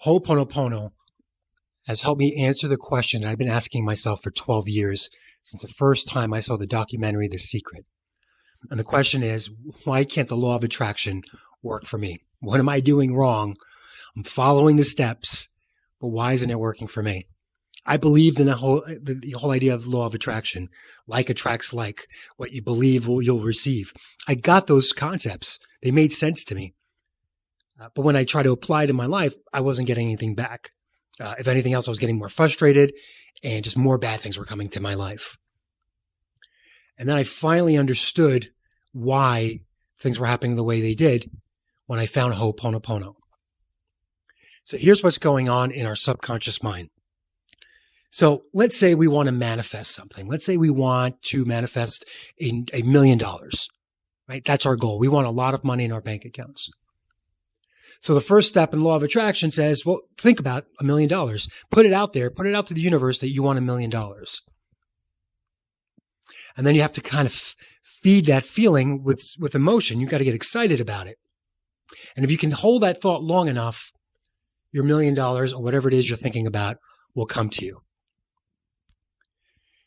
Ho'oponopono has helped me answer the question that I've been asking myself for 12 years since the first time I saw the documentary The Secret. And the question is, why can't the law of attraction work for me? What am I doing wrong? I'm following the steps, but why isn't it working for me? I believed in the whole idea of law of attraction. Like attracts like. What you believe you'll receive. I got those concepts. They made sense to me. But when I tried to apply it in my life, I wasn't getting anything back. If anything else, I was getting more frustrated and just more bad things were coming to my life. And then I finally understood why things were happening the way they did when I found Ho'oponopono. So here's what's going on in our subconscious mind. So let's say we want to manifest something. Let's say we want to manifest $1 million, right? That's our goal. We want a lot of money in our bank accounts. So the first step in law of attraction says, well, think about $1 million. Put it out there. Put it out to the universe that you want $1 million. And then you have to kind of feed that feeling with emotion. You've got to get excited about it. And if you can hold that thought long enough, your $1 million or whatever it is you're thinking about will come to you.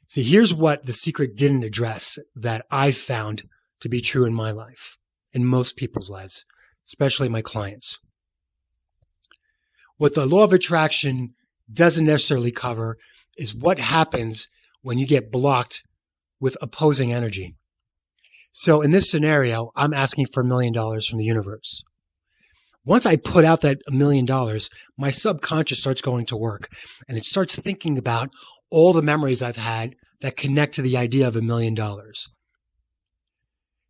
See, here's what The Secret didn't address that I found to be true in my life, in most people's lives, especially my clients. What the law of attraction doesn't necessarily cover is what happens when you get blocked with opposing energy. So in this scenario, I'm asking for $1 million from the universe. Once I put out that $1 million, my subconscious starts going to work and it starts thinking about all the memories I've had that connect to the idea of $1 million.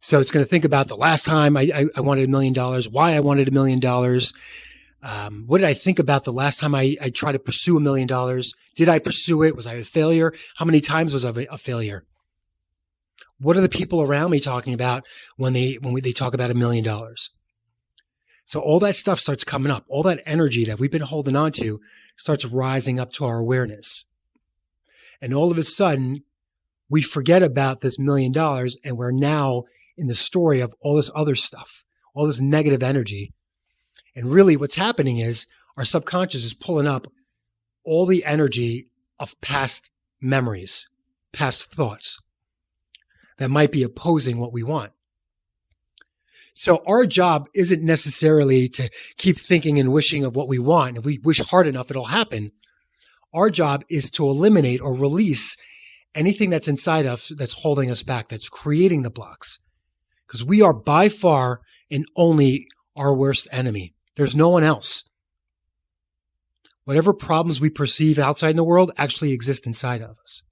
So it's going to think about the last time I wanted $1 million, why I wanted $1 million. What did I think about the last time I tried to pursue $1 million? Did I pursue it? Was I a failure? How many times was I a failure? What are the people around me talking about when they talk about $1 million? So all that stuff starts coming up. All that energy that we've been holding on to starts rising up to our awareness. And all of a sudden, we forget about this $1 million and we're now in the story of all this other stuff, all this negative energy. And really what's happening is our subconscious is pulling up all the energy of past memories, past thoughts that might be opposing what we want. So our job isn't necessarily to keep thinking and wishing of what we want. If we wish hard enough, it'll happen. Our job is to eliminate or release anything that's inside us that's holding us back, that's creating the blocks. Because we are by far and only our worst enemy. There's no one else. Whatever problems we perceive outside in the world actually exist inside of us.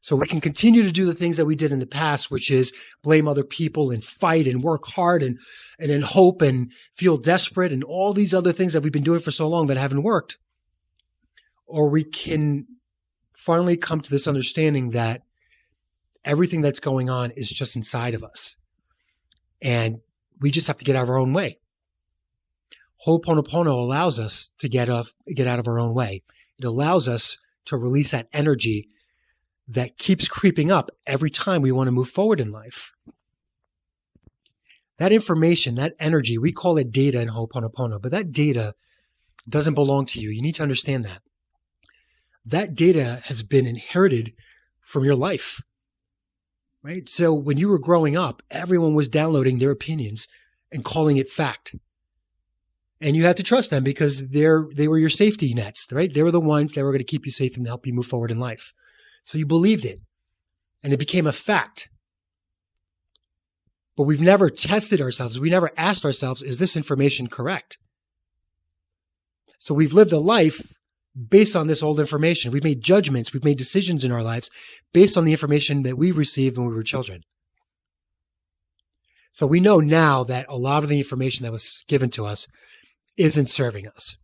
So we can continue to do the things that we did in the past, which is blame other people and fight and work hard and then hope and feel desperate and all these other things that we've been doing for so long that haven't worked. Or we can finally come to this understanding that everything that's going on is just inside of us. And we just have to get out of our own way. Ho'oponopono allows us to get out of our own way. It allows us to release that energy that keeps creeping up every time we want to move forward in life. That information, that energy, we call it data in Ho'oponopono, but that data doesn't belong to you. You need to understand that. That data has been inherited from your life, right? So when you were growing up, everyone was downloading their opinions and calling it fact. And you had to trust them because they were your safety nets, right? They were the ones that were going to keep you safe and help you move forward in life. So you believed it and it became a fact. But we've never tested ourselves. We never asked ourselves, is this information correct? So we've lived a life based on this old information. We've made judgments. We've made decisions in our lives based on the information that we received when we were children. So we know now that a lot of the information that was given to us isn't serving us.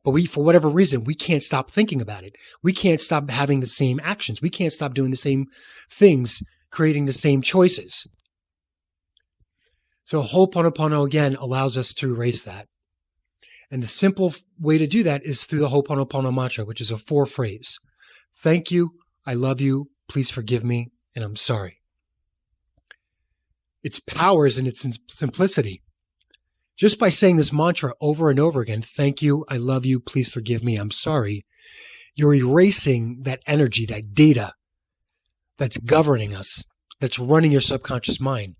But we, for whatever reason, we can't stop thinking about it. We can't stop having the same actions. We can't stop doing the same things, creating the same choices. So Ho'oponopono, again, allows us to erase that. And the simple way to do that is through the Ho'oponopono mantra, which is a 4-phrase. Thank you, I love you, please forgive me, and I'm sorry. Its power is in its simplicity. Just by saying this mantra over and over again, thank you, I love you, please forgive me, I'm sorry, you're erasing that energy, that data that's governing us, that's running your subconscious mind.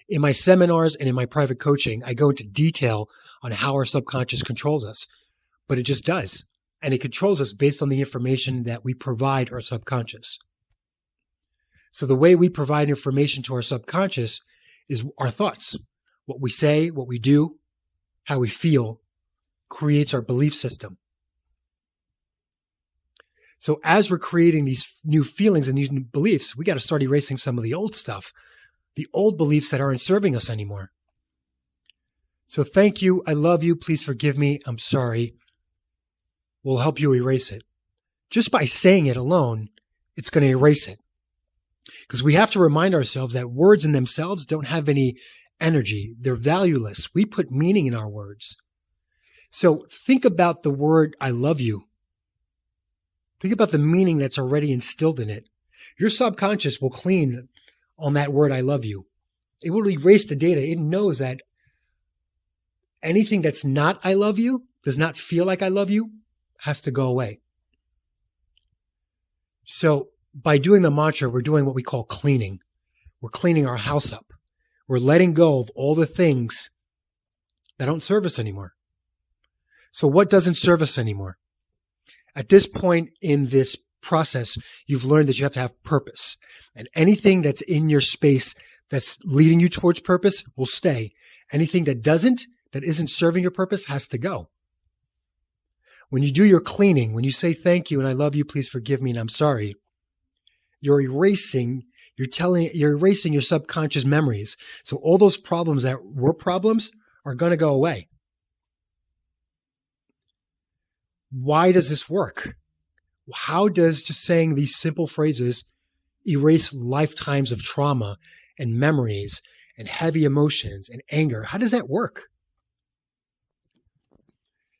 In my seminars and in my private coaching, I go into detail on how our subconscious controls us, but it just does. And it controls us based on the information that we provide our subconscious. So the way we provide information to our subconscious is our thoughts. What we say, what we do, how we feel creates our belief system. So as we're creating these new feelings and these new beliefs, we got to start erasing some of the old stuff, the old beliefs that aren't serving us anymore. So thank you, I love you, please forgive me, I'm sorry, will help you erase it. Just by saying it alone, it's going to erase it. Because we have to remind ourselves that words in themselves don't have any energy. They're valueless. We put meaning in our words. So think about the word, I love you. Think about the meaning that's already instilled in it. Your subconscious will clean on that word, I love you. It will erase the data. It knows that anything that's not I love you, does not feel like I love you, has to go away. So by doing the mantra, we're doing what we call cleaning. We're cleaning our house up. We're letting go of all the things that don't serve us anymore. So what doesn't serve us anymore? At this point in this process, you've learned that you have to have purpose. And anything that's in your space that's leading you towards purpose will stay. Anything that doesn't, that isn't serving your purpose, has to go. When you do your cleaning, when you say thank you and I love you, please forgive me and I'm sorry, you're erasing your subconscious memories. So all those problems that were problems are going to go away. Why does this work? How does just saying these simple phrases erase lifetimes of trauma and memories and heavy emotions and anger? How does that work?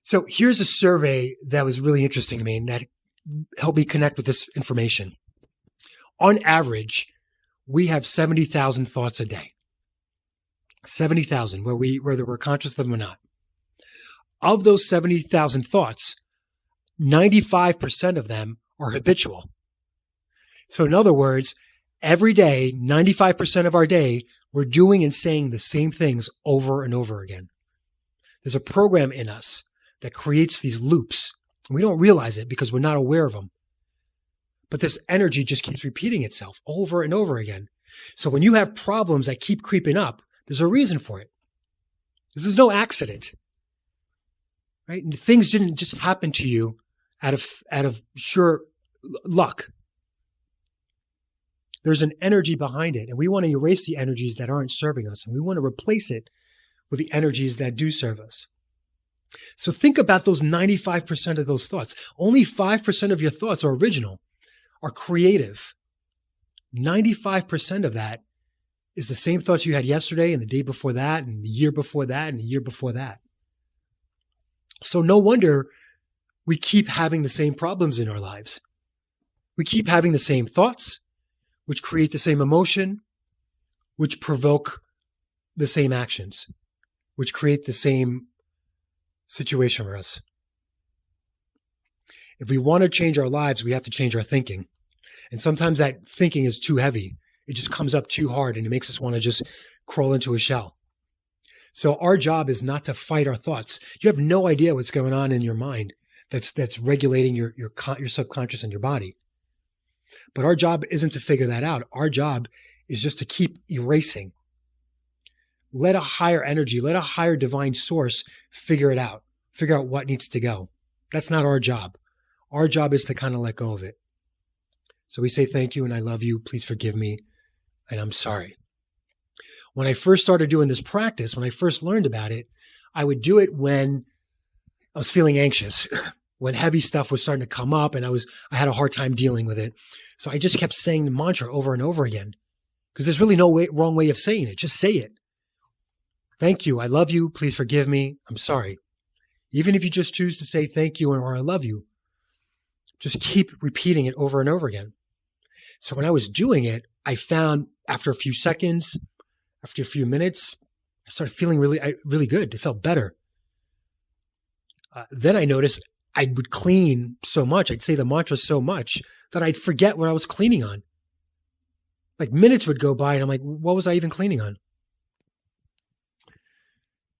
So here's a survey that was really interesting to me and that helped me connect with this information. On average, we have 70,000 thoughts a day. 70,000, whether we're conscious of them or not. Of those 70,000 thoughts, 95% of them are habitual. So in other words, every day, 95% of our day, we're doing and saying the same things over and over again. There's a program in us that creates these loops. We don't realize it because we're not aware of them. But this energy just keeps repeating itself over and over again. So when you have problems that keep creeping up, there's a reason for it. This is no accident, right? And things didn't just happen to you out of sheer luck. There's an energy behind it, and we want to erase the energies that aren't serving us, and we want to replace it with the energies that do serve us. So think about those 95% of those thoughts. Only 5% of your thoughts are original, are creative. 95% of that is the same thoughts you had yesterday and the day before that and the year before that and the year before that. So no wonder we keep having the same problems in our lives. We keep having the same thoughts, which create the same emotion, which provoke the same actions, which create the same situation for us. If we want to change our lives, we have to change our thinking. And sometimes that thinking is too heavy. It just comes up too hard and it makes us want to just crawl into a shell. So our job is not to fight our thoughts. You have no idea what's going on in your mind that's regulating your subconscious and your body. But our job isn't to figure that out. Our job is just to keep erasing. Let a higher energy, let a higher divine source figure it out. Figure out what needs to go. That's not our job. Our job is to kind of let go of it. So we say thank you and I love you. Please forgive me. And I'm sorry. When I first started doing this practice, when I first learned about it, I would do it when I was feeling anxious, when heavy stuff was starting to come up and I had a hard time dealing with it. So I just kept saying the mantra over and over again because there's really no wrong way of saying it. Just say it. Thank you. I love you. Please forgive me. I'm sorry. Even if you just choose to say thank you or I love you, just keep repeating it over and over again. So when I was doing it, I found after a few seconds, after a few minutes, I started feeling really good. It felt better. Then I noticed I would clean so much. I'd say the mantra so much that I'd forget what I was cleaning on. Like minutes would go by and I'm like, what was I even cleaning on?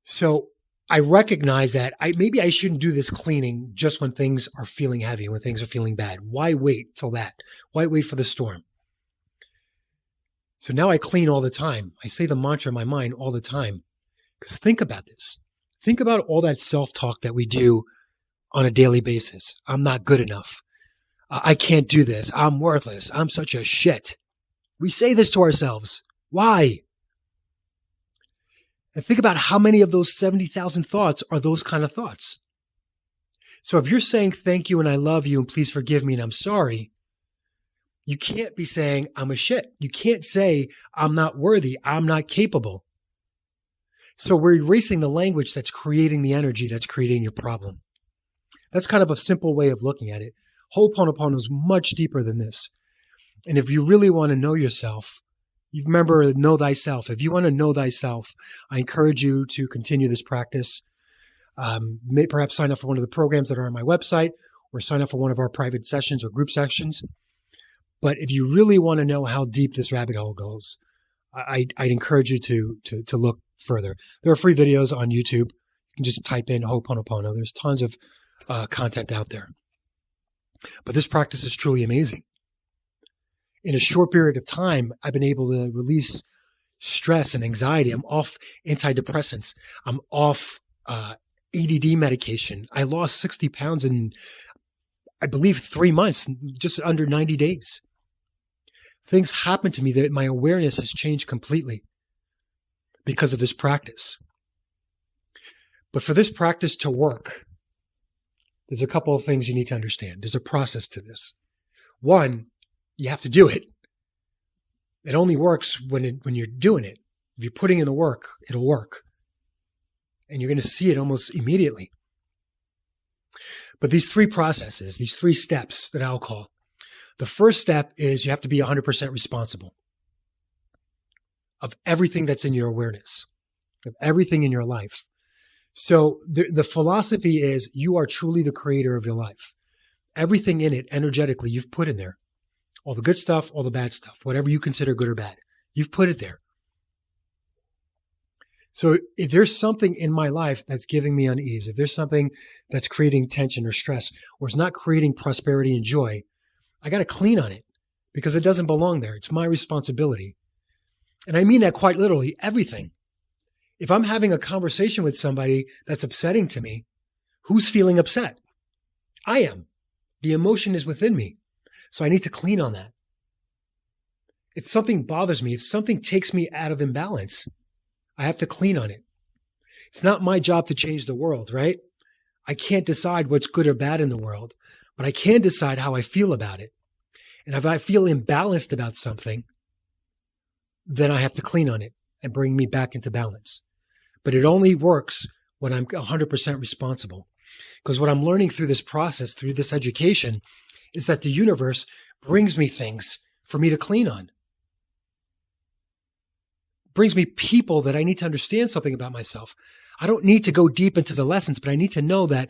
So I recognize that maybe I shouldn't do this cleaning just when things are feeling heavy, when things are feeling bad. Why wait till that? Why wait for the storm? So now I clean all the time. I say the mantra in my mind all the time. Because think about this. Think about all that self-talk that we do on a daily basis. I'm not good enough. I can't do this. I'm worthless. I'm such a shit. We say this to ourselves. Why? And think about how many of those 70,000 thoughts are those kind of thoughts. So if you're saying thank you and I love you and please forgive me and I'm sorry, you can't be saying I'm a shit. You can't say I'm not worthy. I'm not capable. So we're erasing the language that's creating the energy that's creating your problem. That's kind of a simple way of looking at it. Ho'oponopono is much deeper than this. And if you really want to know yourself, you remember, know thyself. If you want to know thyself, I encourage you to continue this practice. Perhaps sign up for one of the programs that are on my website or sign up for one of our private sessions or group sessions. But if you really want to know how deep this rabbit hole goes, I'd encourage you to look further. There are free videos on YouTube. You can just type in Ho'oponopono. There's tons of content out there. But this practice is truly amazing. In a short period of time, I've been able to release stress and anxiety. I'm off antidepressants. I'm off ADD medication. I lost 60 pounds in, I believe, 3 months, just under 90 days. Things happen to me that my awareness has changed completely because of this practice. But for this practice to work, there's a couple of things you need to understand. There's a process to this. One, you have to do it. It only works when you're doing it. If you're putting in the work, it'll work. And you're going to see it almost immediately. But these three processes, these three steps that I'll call, the first step is you have to be 100% responsible of everything that's in your awareness, of everything in your life. So the philosophy is you are truly the creator of your life. Everything in it, energetically, you've put in there. All the good stuff, all the bad stuff, whatever you consider good or bad, you've put it there. So if there's something in my life that's giving me unease, if there's something that's creating tension or stress, or is not creating prosperity and joy, I got to clean on it because it doesn't belong there. It's my responsibility. And I mean that quite literally, everything. If I'm having a conversation with somebody that's upsetting to me, who's feeling upset? I am. The emotion is within me. So I need to clean on that. If something bothers me, if something takes me out of imbalance, I have to clean on it. It's not my job to change the world, right? I can't decide what's good or bad in the world, but I can decide how I feel about it. And if I feel imbalanced about something, then I have to clean on it and bring me back into balance. But it only works when I'm 100% responsible. Because what I'm learning through this process, through this education, is that the universe brings me things for me to clean on. Brings me people that I need to understand something about myself. I don't need to go deep into the lessons, but I need to know that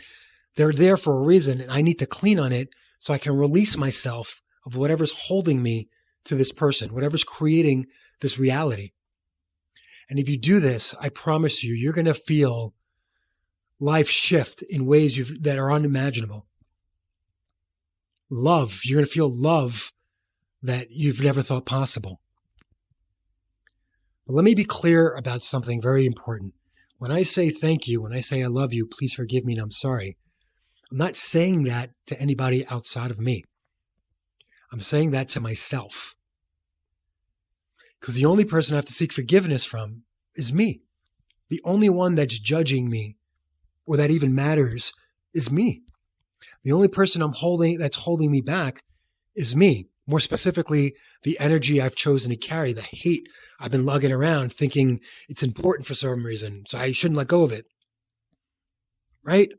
they're there for a reason and I need to clean on it so I can release myself of whatever's holding me to this person, whatever's creating this reality. And if you do this, I promise you, you're going to feel life shift in ways that are unimaginable. Love, you're going to feel love that you've never thought possible. But let me be clear about something very important. When I say thank you, when I say I love you, please forgive me and I'm sorry, I'm not saying that to anybody outside of me. I'm saying that to myself. Because the only person I have to seek forgiveness from is me. The only one that's judging me or that even matters is me. The only person that's holding me back is me. More specifically, the energy I've chosen to carry, the hate I've been lugging around thinking it's important for some reason, so I shouldn't let go of it. Right?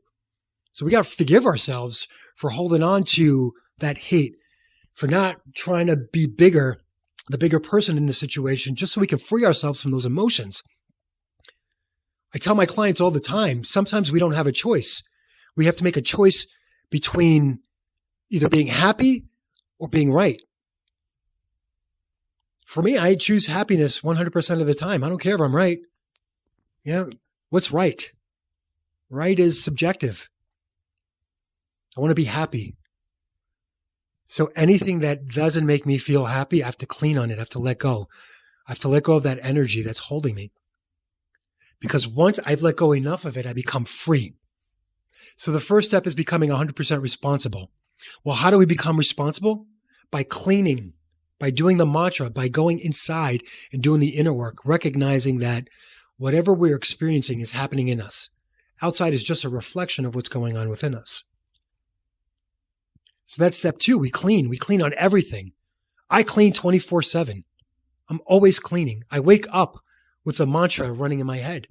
So we got to forgive ourselves for holding on to that hate, for not trying to be the bigger person in the situation, just so we can free ourselves from those emotions. I tell my clients all the time, sometimes we don't have a choice. We have to make a choice between either being happy or being right. For me, I choose happiness 100% of the time. I don't care if I'm right. Yeah. What's right? Right is subjective. I want to be happy. So anything that doesn't make me feel happy, I have to clean on it. I have to let go. I have to let go of that energy that's holding me. Because once I've let go enough of it, I become free. So the first step is becoming 100% responsible. Well, how do we become responsible? By cleaning, by doing the mantra, by going inside and doing the inner work, recognizing that whatever we're experiencing is happening in us. Outside is just a reflection of what's going on within us. So that's step 2. We clean. We clean on everything. I clean 24/7. I'm always cleaning. I wake up with the mantra running in my head.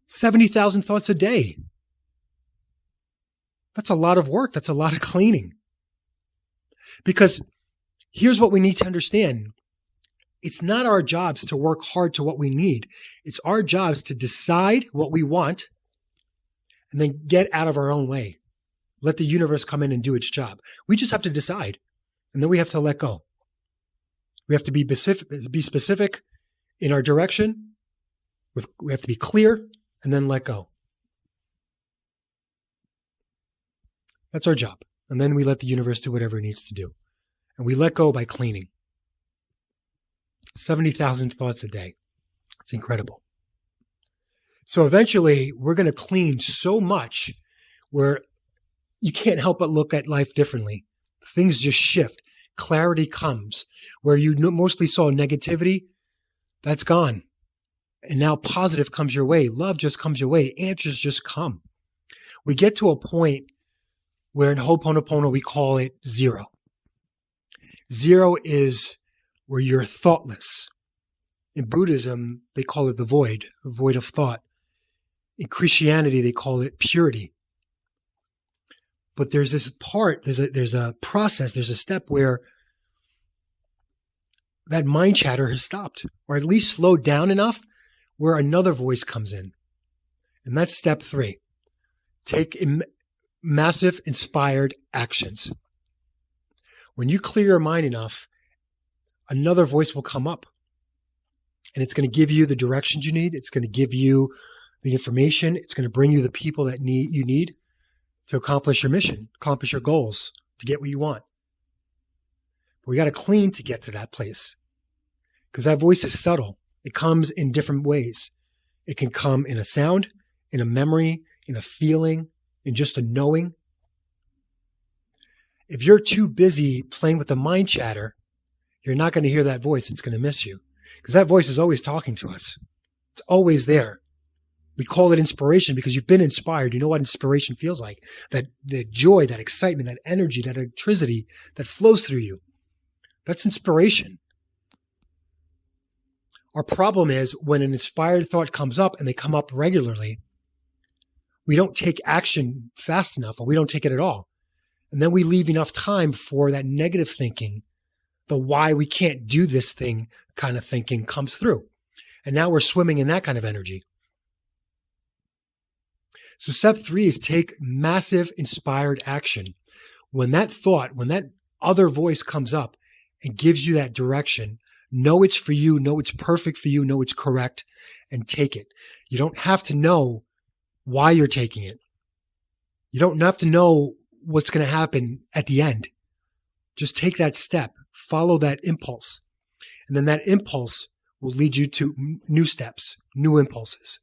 70,000 thoughts a day. That's a lot of work. That's a lot of cleaning. Because here's what we need to understand. It's not our jobs to work hard to what we need. It's our jobs to decide what we want and then get out of our own way. Let the universe come in and do its job. We just have to decide, and then we have to let go. We have to be specific in our direction. We have to be clear and then let go. That's our job. And then we let the universe do whatever it needs to do. And we let go by cleaning. 70,000 thoughts a day. It's incredible. So eventually we're going to clean so much where you can't help but look at life differently. Things just shift. Clarity comes. Where you mostly saw negativity, that's gone. And now positive comes your way. Love just comes your way. Answers just come. We get to a point where in HO OPONOPONO we call it 0. 0 is where you're thoughtless. In Buddhism, they call it the void of thought. In Christianity, they call it purity. But there's this part, there's a process, there's a step where that mind chatter has stopped, or at least slowed down enough where another voice comes in. And that's step 3. Take massive inspired actions. When you clear your mind enough, another voice will come up. And it's going to give you the directions you need. It's going to give you the information. It's going to bring you the people that you need to accomplish your mission, accomplish your goals, to get what you want. But we got to clean to get to that place. Because that voice is subtle. It comes in different ways. It can come in a sound, in a memory, in a feeling, in just a knowing. If you're too busy playing with the mind chatter, you're not going to hear that voice. It's going to miss you. Because that voice is always talking to us. It's always there. We call it inspiration because you've been inspired. You know what inspiration feels like. That joy, that excitement, that energy, that electricity that flows through you. That's inspiration. Our problem is when an inspired thought comes up, and they come up regularly, we don't take action fast enough, or we don't take it at all. And then we leave enough time for that negative thinking, the why we can't do this thing kind of thinking comes through. And now we're swimming in that kind of energy. So step 3 is take massive inspired action. When that other voice comes up and gives you that direction, know it's for you, know it's perfect for you, know it's correct, and take it. You don't have to know why you're taking it. You don't have to know what's going to happen at the end. Just take that step, follow that impulse, and then that impulse will lead you to new steps, new impulses.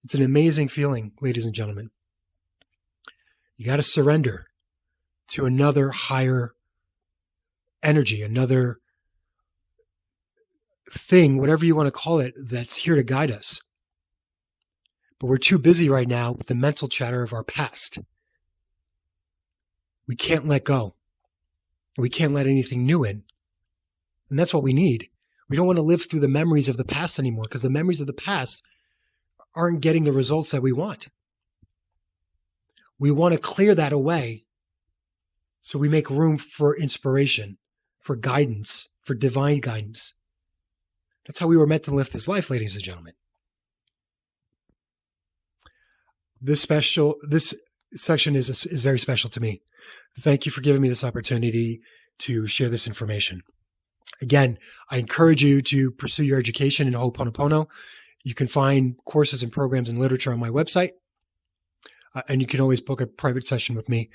It's an amazing feeling, ladies and gentlemen. You got to surrender to another higher energy, another thing, whatever you want to call it, that's here to guide us. But we're too busy right now with the mental chatter of our past. We can't let go. We can't let anything new in. And that's what we need. We don't want to live through the memories of the past anymore, because the memories of the past aren't getting the results that we want. We want to clear that away so we make room for inspiration, for guidance, for divine guidance. That's how we were meant to live this life, ladies and gentlemen. This section is very special to me. Thank you for giving me this opportunity to share this information. Again, I encourage you to pursue your education in HO OPONOPONO. You can find courses and programs and literature on my website, and you can always book a private session with me.